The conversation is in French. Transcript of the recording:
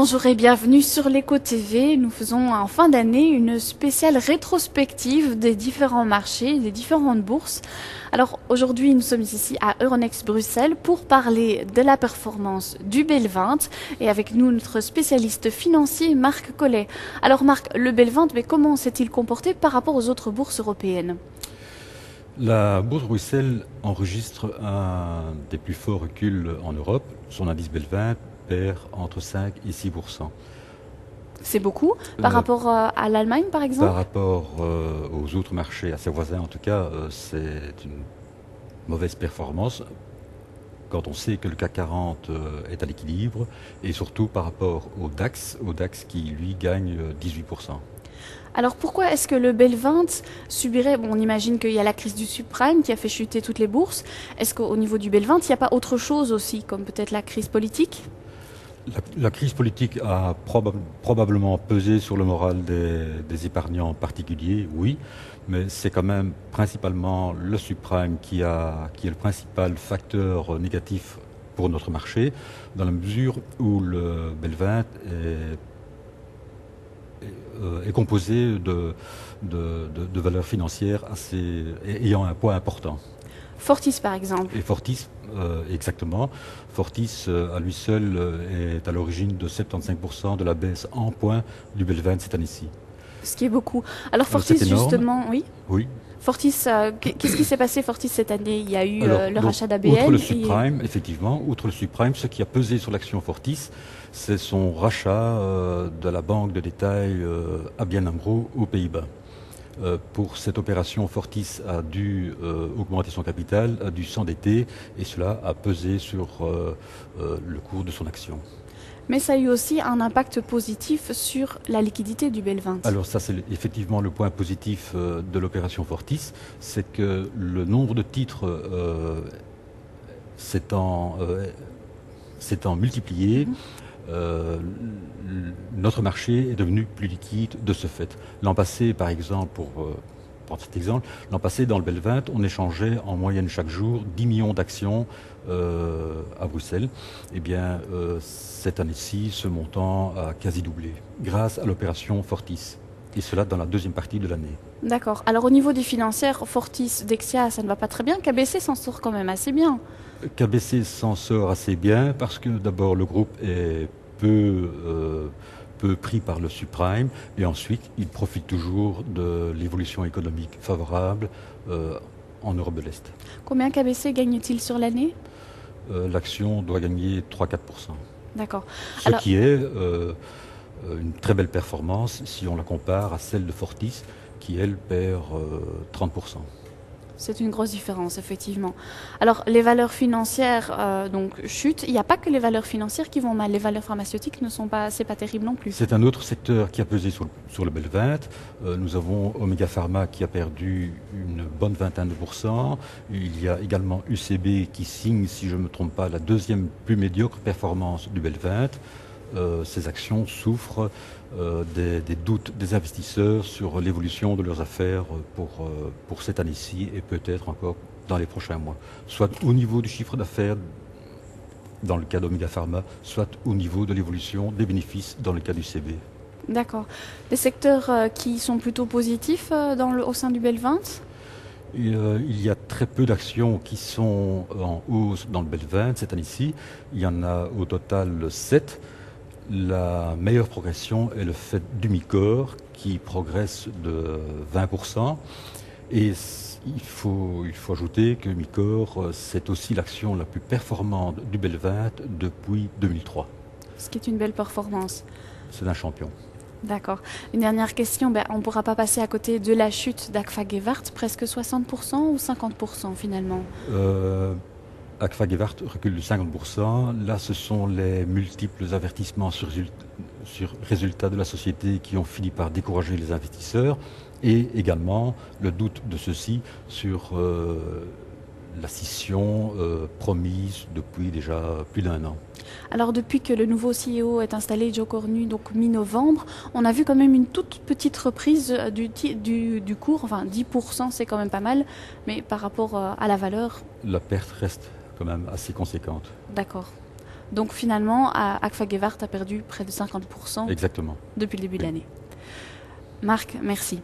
Bonjour et bienvenue sur l'Eco TV. Nous faisons en fin d'année une spéciale rétrospective des différents marchés, des différentes bourses. Alors aujourd'hui, nous sommes ici à Euronext Bruxelles pour parler de la performance du BEL 20 et avec nous notre spécialiste financier Marc Collet. Alors Marc, le BEL 20, mais comment s'est-il comporté par rapport aux autres bourses européennes ? La bourse de Bruxelles enregistre un des plus forts reculs en Europe. Son indice BEL 20 perd entre 5 et 6%. C'est beaucoup par rapport à l'Allemagne par exemple ? Par rapport aux autres marchés, à ses voisins en tout cas, c'est une mauvaise performance quand on sait que le CAC 40 est à l'équilibre et surtout par rapport au DAX qui lui gagne 18%. Alors pourquoi est-ce que le BEL 20 subirait, on imagine qu'il y a la crise du subprime qui a fait chuter toutes les bourses, est-ce qu'au niveau du BEL 20, il n'y a pas autre chose aussi, comme peut-être la crise politique ? La crise politique a probablement pesé sur le moral des épargnants particuliers, oui, mais c'est quand même principalement le subprime qui est le principal facteur négatif pour notre marché, dans la mesure où le BEL 20 est composé de valeurs financières ayant un poids important. Fortis par exemple. Et Fortis, exactement. Fortis, à lui seul, est à l'origine de 75% de la baisse en points du BEL 20 cette année-ci. Ce qui est beaucoup. Alors Fortis, justement, oui. Oui. Fortis, qu'est-ce qui s'est passé Fortis cette année ? Il y a eu le rachat d'ABN. Outre le subprime, effectivement, outre le subprime, ce qui a pesé sur l'action Fortis, c'est son rachat de la banque de détail ABN AMRO aux Pays-Bas. Pour cette opération, Fortis a dû augmenter son capital, a dû s'endetter et cela a pesé sur le cours de son action. Mais ça a eu aussi un impact positif sur la liquidité du BEL 20. Alors ça, c'est effectivement le point positif de l'opération Fortis, c'est que le nombre de titres s'étant multiplié. Notre marché est devenu plus liquide de ce fait. L'an passé, par exemple, pour prendre cet exemple, l'an passé, dans le BEL 20, on échangeait en moyenne chaque jour 10 millions d'actions à Bruxelles. Eh bien, cette année-ci, ce montant a quasi doublé, grâce à l'opération Fortis. Et cela dans la deuxième partie de l'année. D'accord. Alors au niveau des financières, Fortis, Dexia, ça ne va pas très bien. KBC s'en sort quand même assez bien. KBC s'en sort assez bien parce que d'abord le groupe est peu pris par le subprime et ensuite il profite toujours de l'évolution économique favorable en Europe de l'Est. Combien KBC gagne-t-il sur l'année ? L'action doit gagner 3-4%. D'accord. Ce qui est une très belle performance si on la compare à celle de Fortis qui, elle, perd 30%. C'est une grosse différence, effectivement. Alors, les valeurs financières donc chutent. Il n'y a pas que les valeurs financières qui vont mal. Les valeurs pharmaceutiques c'est pas terrible non plus. C'est un autre secteur qui a pesé sur le BEL 20. Nous avons Omega Pharma qui a perdu une bonne vingtaine de %. Il y a également UCB qui signe, si je ne me trompe pas, la deuxième plus médiocre performance du BEL 20. Ces actions souffrent des doutes des investisseurs sur l'évolution de leurs affaires pour cette année-ci et peut-être encore dans les prochains mois. Soit au niveau du chiffre d'affaires dans le cas d'Omega Pharma, soit au niveau de l'évolution des bénéfices dans le cas du CB. D'accord. Des secteurs qui sont plutôt positifs au sein du BEL 20 ? Il y a très peu d'actions qui sont en hausse dans le BEL 20 cette année-ci. Il y en a au total 7. La meilleure progression est le fait d'Umicore qui progresse de 20%. Et il faut ajouter que Umicore, c'est aussi l'action la plus performante du BEL 20 depuis 2003. Ce qui est une belle performance. C'est un champion. D'accord. Une dernière question, on ne pourra pas passer à côté de la chute d'Agfa Gewart, presque 60% ou 50% finalement Agfa Gewart recule de 50%. Là, ce sont les multiples avertissements sur résultats de la société qui ont fini par décourager les investisseurs et également le doute de ceux-ci sur la scission promise depuis déjà plus d'1 an. Alors depuis que le nouveau CEO est installé, Joe Cornu, donc mi-novembre, on a vu quand même une toute petite reprise du cours, enfin 10% c'est quand même pas mal, mais par rapport à la valeur... La perte reste quand même assez conséquente. D'accord. Donc finalement, Agfa Gewart a perdu près de 50% Exactement. depuis le début de Oui. l'année. Marc, merci.